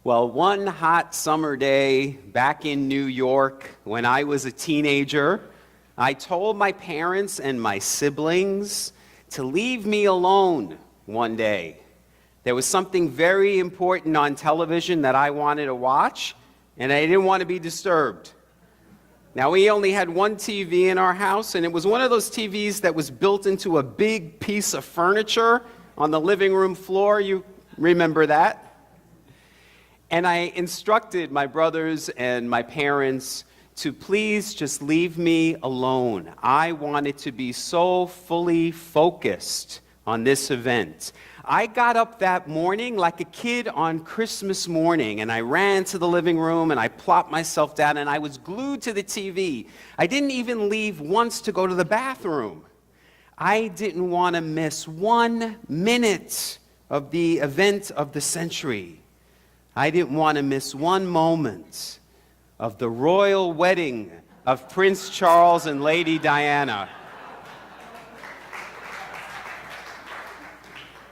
Well, one hot summer day back in New York when I was a teenager, I told my parents and my siblings to leave me alone one day. There was something very important on television that I wanted to watch, and I didn't want to be disturbed. Now, we only had one TV in our house, and it was one of those TVs that was built into a big piece of furniture on the living room floor. You remember that? And I instructed my brothers and my parents to please just leave me alone. I wanted to be so fully focused on this event. I got up that morning like a kid on Christmas morning, and I ran to the living room and I plopped myself down and I was glued to the TV. I didn't even leave once to go to the bathroom. I didn't want to miss 1 minute of the event of the century. I didn't want to miss one moment of the royal wedding of Prince Charles and Lady Diana.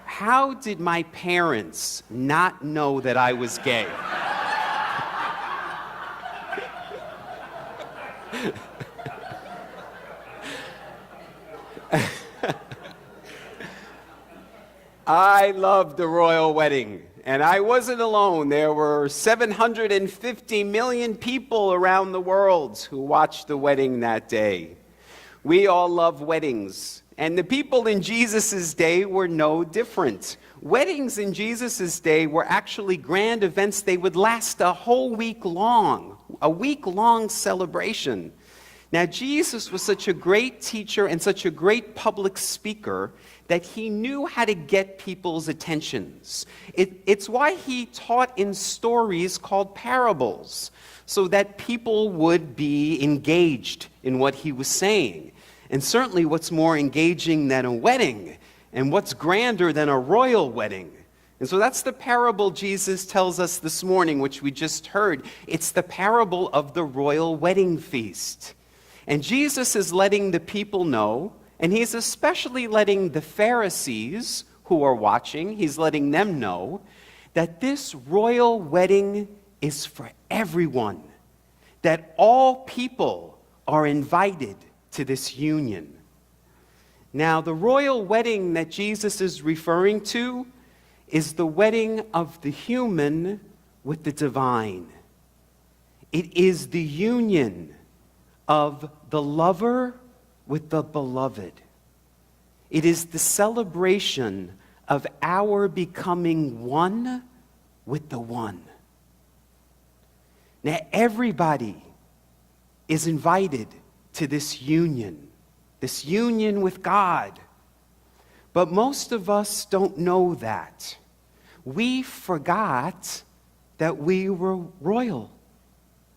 How did my parents not know that I was gay? I loved the royal wedding. And I wasn't alone. There were 750 million people around the world who watched the wedding that day. We all love weddings. And the people in Jesus' day were no different. Weddings in Jesus' day were actually grand events. They would last a whole week long, a week-long celebration. Now, Jesus was such a great teacher and such a great public speaker that he knew how to get people's attentions. It's why he taught in stories called parables, so that people would be engaged in what he was saying. And certainly what's more engaging than a wedding, and what's grander than a royal wedding? And so that's the parable Jesus tells us this morning, which we just heard. It's the parable of the royal wedding feast. And Jesus is letting the people know, and he's especially letting the Pharisees who are watching, he's letting them know that this royal wedding is for everyone, that all people are invited to this union. Now, the royal wedding that Jesus is referring to is the wedding of the human with the divine. It is the union of the lover with the beloved. It is the celebration of our becoming one with the one. Now, everybody is invited to this union with God. But most of us don't know that. We forgot that we were royal.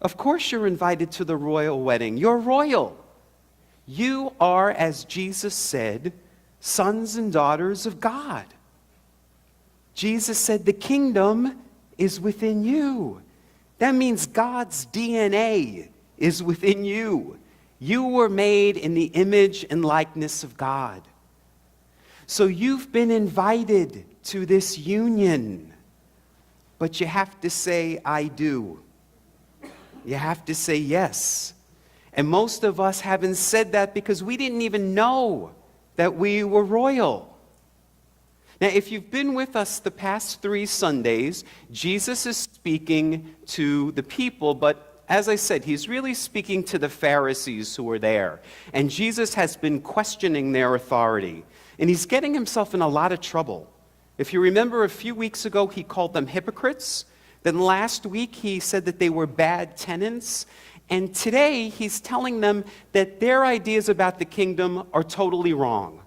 Of course you're invited to the royal wedding. You're royal. You are, as Jesus said, sons and daughters of God. Jesus said the kingdom is within you. That means God's DNA is within you. You were made in the image and likeness of God. So you've been invited to this union, but you have to say, I do. You have to say yes. And most of us haven't said that because we didn't even know that we were royal. Now, if you've been with us the past 3 Sundays, Jesus is speaking to the people, but as I said, he's really speaking to the Pharisees who were there. And Jesus has been questioning their authority. And he's getting himself in a lot of trouble. If you remember a few weeks ago, he called them hypocrites. Then last week, he said that they were bad tenants. And today, he's telling them that their ideas about the kingdom are totally wrong.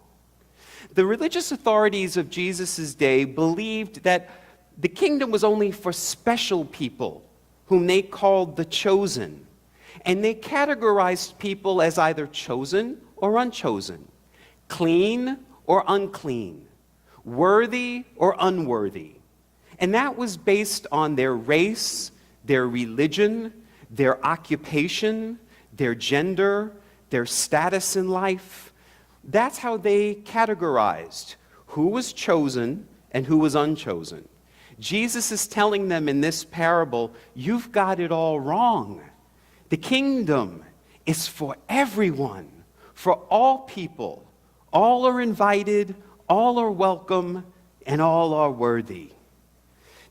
The religious authorities of Jesus' day believed that the kingdom was only for special people, whom they called the chosen. And they categorized people as either chosen or unchosen, clean or unclean, worthy or unworthy. And that was based on their race, their religion, their occupation, their gender, their status in life. That's how they categorized who was chosen and who was unchosen. Jesus is telling them in this parable, you've got it all wrong. The kingdom is for everyone, for all people. All are invited, all are welcome, and all are worthy.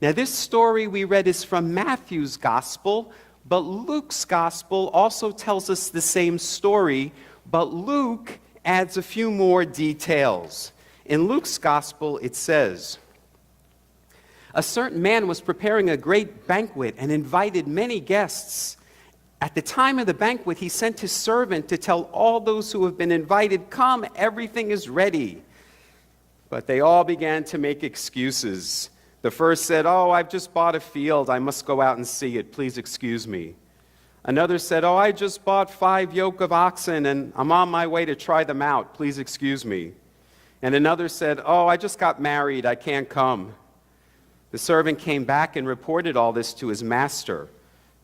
Now, this story we read is from Matthew's gospel, but Luke's gospel also tells us the same story, but Luke adds a few more details. In Luke's gospel, it says, a certain man was preparing a great banquet and invited many guests. At the time of the banquet, he sent his servant to tell all those who have been invited, come, everything is ready. But they all began to make excuses. The first said, oh, I've just bought a field. I must go out and see it. Please excuse me. Another said, oh, I just bought 5 yoke of oxen and I'm on my way to try them out. Please excuse me. And another said, oh, I just got married. I can't come. The servant came back and reported all this to his master.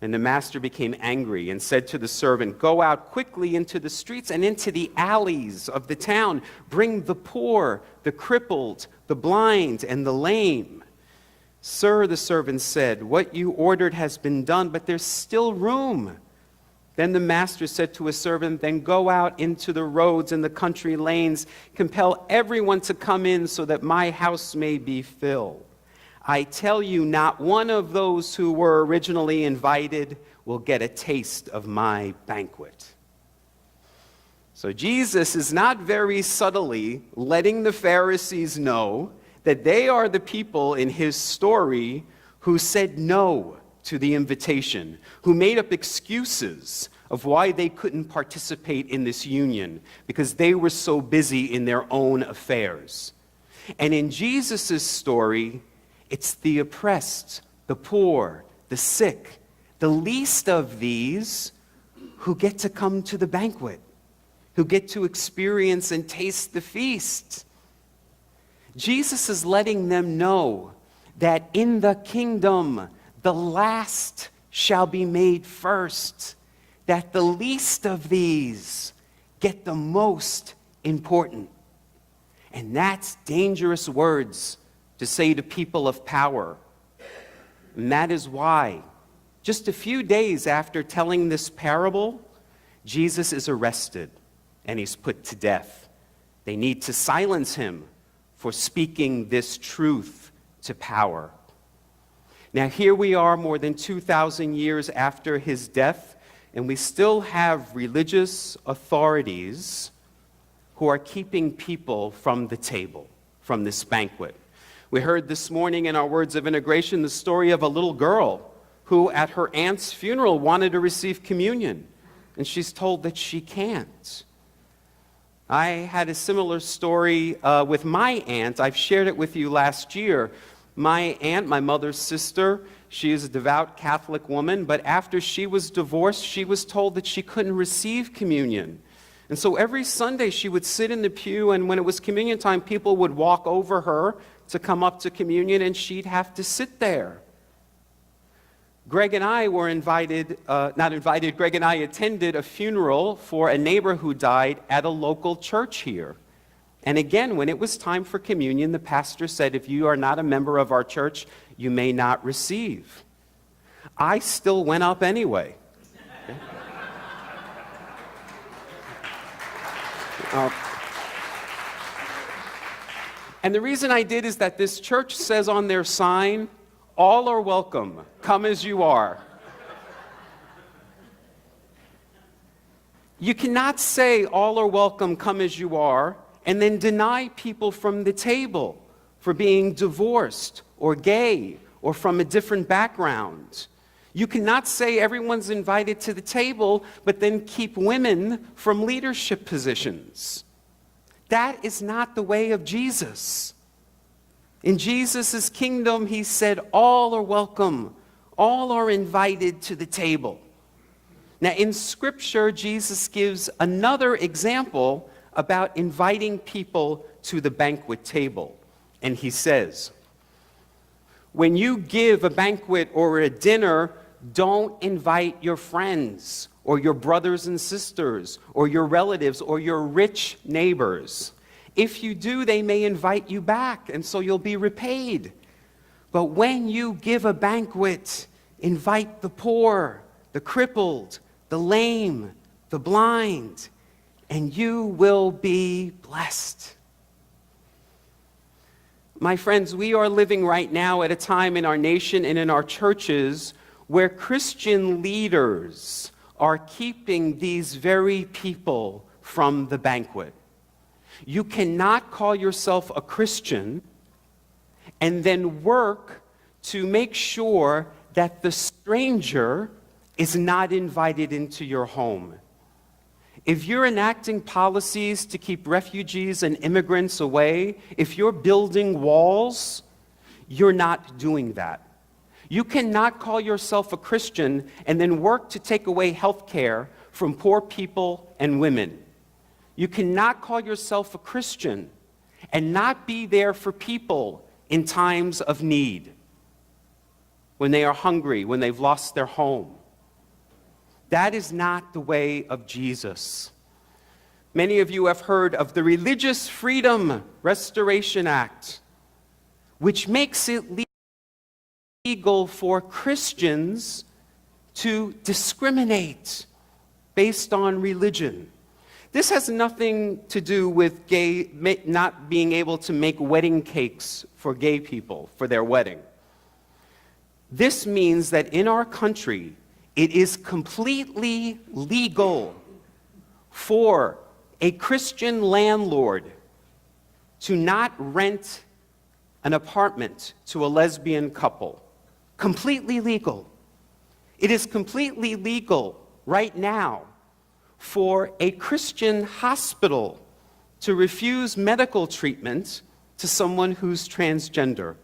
And the master became angry and said to the servant, go out quickly into the streets and into the alleys of the town. Bring the poor, the crippled, the blind, and the lame. Sir, the servant said, what you ordered has been done, but there's still room. Then the master said to his servant, then go out into the roads and the country lanes, compel everyone to come in so that my house may be filled. I tell you, not one of those who were originally invited will get a taste of my banquet. So Jesus is not very subtly letting the Pharisees know that they are the people in his story who said no to the invitation, who made up excuses of why they couldn't participate in this union because they were so busy in their own affairs. And in Jesus' story, it's the oppressed, the poor, the sick, the least of these who get to come to the banquet, who get to experience and taste the feast. Jesus is letting them know that in the kingdom, the last shall be made first, that the least of these get the most important. And that's dangerous words to say to people of power. And that is why, just a few days after telling this parable, Jesus is arrested and he's put to death. They need to silence him for speaking this truth to power. Now here we are more than 2,000 years after his death, and we still have religious authorities who are keeping people from the table, from this banquet. We heard this morning in our words of integration the story of a little girl who at her aunt's funeral wanted to receive communion, and she's told that she can't. I had a similar story with my aunt. I've shared it with you last year. My aunt, my mother's sister, she is a devout Catholic woman, but after she was divorced, she was told that she couldn't receive communion. And so every Sunday she would sit in the pew, and when it was communion time, people would walk over her to come up to communion, and she'd have to sit there. Greg and I were Greg and I attended a funeral for a neighbor who died at a local church here. And again, when it was time for communion, the pastor said, if you are not a member of our church, you may not receive. I still went up anyway. And the reason I did is that this church says on their sign, all are welcome, come as you are. You cannot say all are welcome, come as you are, and then deny people from the table for being divorced or gay or from a different background. You cannot say everyone's invited to the table, but then keep women from leadership positions. That is not the way of Jesus. In Jesus' kingdom, he said, all are welcome. All are invited to the table. Now, in Scripture, Jesus gives another example about inviting people to the banquet table. And he says, when you give a banquet or a dinner, don't invite your friends or your brothers and sisters or your relatives or your rich neighbors. If you do, they may invite you back, and so you'll be repaid. But when you give a banquet, invite the poor, the crippled, the lame, the blind, and you will be blessed. My friends, we are living right now at a time in our nation and in our churches where Christian leaders are keeping these very people from the banquet. You cannot call yourself a Christian and then work to make sure that the stranger is not invited into your home. If you're enacting policies to keep refugees and immigrants away, if you're building walls, you're not doing that. You cannot call yourself a Christian and then work to take away health care from poor people and women. You cannot call yourself a Christian and not be there for people in times of need, when they are hungry, when they've lost their home. That is not the way of Jesus. Many of you have heard of the Religious Freedom Restoration Act, which makes it legal for Christians to discriminate based on religion. This has nothing to do with not being able to make wedding cakes for gay people for their wedding. This means that in our country, it is completely legal for a Christian landlord to not rent an apartment to a lesbian couple. Completely legal. It is completely legal right now for a Christian hospital to refuse medical treatment to someone who's transgender.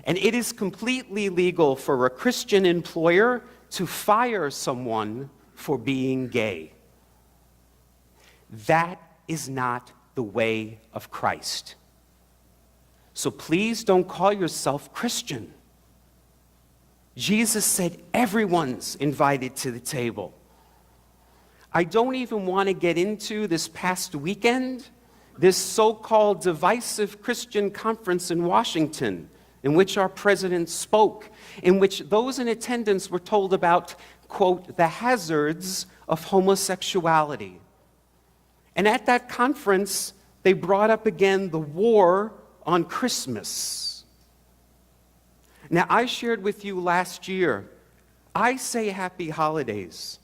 And it is completely legal for a Christian employer to fire someone for being gay. That is not the way of Christ. So please don't call yourself Christian. Jesus said everyone's invited to the table. I don't even want to get into this past weekend, this so-called divisive Christian conference in Washington, in which our president spoke, in which those in attendance were told about, quote, the hazards of homosexuality. And at that conference, they brought up again the war on Christmas. Now, I shared with you last year, I say happy holidays.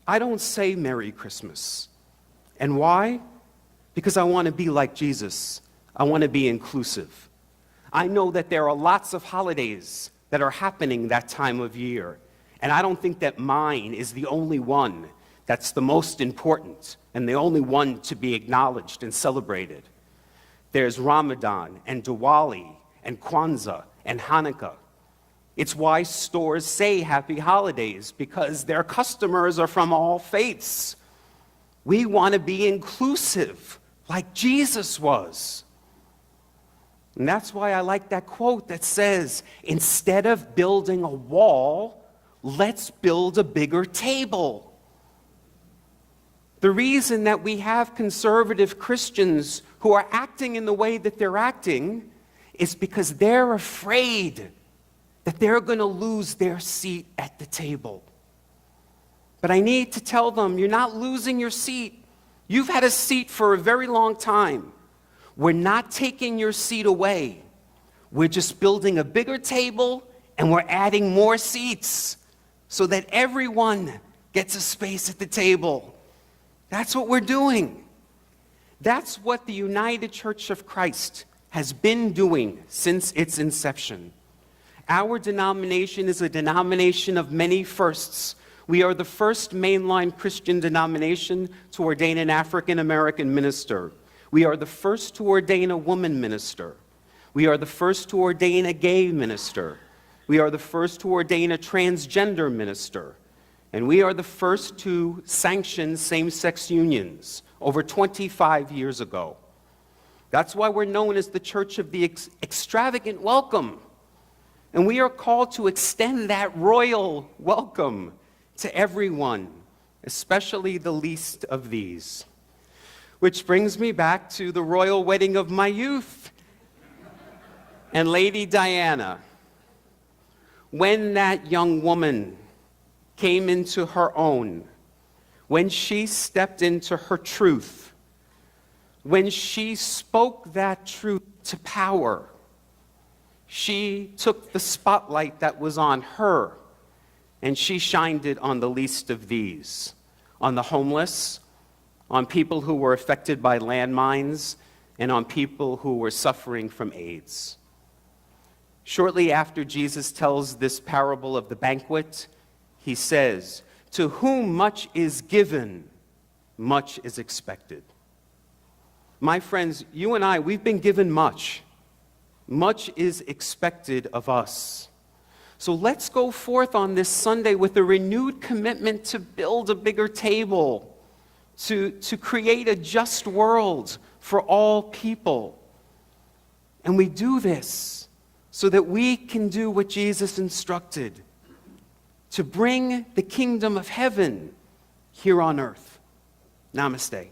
I don't say Merry Christmas. And why? Because I want to be like Jesus. I want to be inclusive. I know that there are lots of holidays that are happening that time of year. And I don't think that mine is the only one that's the most important and the only one to be acknowledged and celebrated. There's Ramadan and Diwali and Kwanzaa and Hanukkah. It's why stores say happy holidays, because their customers are from all faiths. We want to be inclusive, like Jesus was. And that's why I like that quote that says, instead of building a wall, let's build a bigger table. The reason that we have conservative Christians who are acting in the way that they're acting is because they're afraid that they're going to lose their seat at the table. But I need to tell them, you're not losing your seat. You've had a seat for a very long time. We're not taking your seat away. We're just building a bigger table and we're adding more seats so that everyone gets a space at the table. That's what we're doing. That's what the United Church of Christ has been doing since its inception. Our denomination is a denomination of many firsts. We are the first mainline Christian denomination to ordain an African American minister. We are the first to ordain a woman minister. We are the first to ordain a gay minister. We are the first to ordain a transgender minister. And we are the first to sanction same-sex unions over 25 years ago. That's why we're known as the Church of the Extravagant Welcome. And we are called to extend that royal welcome to everyone, especially the least of these. Which brings me back to the royal wedding of my youth and Lady Diana. when that young woman came into her own, when she stepped into her truth, when she spoke that truth to power, she took the spotlight that was on her and she shined it on the least of these, on the homeless, on people who were affected by landmines, and on people who were suffering from AIDS. Shortly after Jesus tells this parable of the banquet, he says, "To whom much is given, much is expected." My friends, you and I, we've been given much. Much is expected of us. So let's go forth on this Sunday with a renewed commitment to build a bigger table, to create a just world for all people. And we do this so that we can do what Jesus instructed, to bring the kingdom of heaven here on earth. Namaste.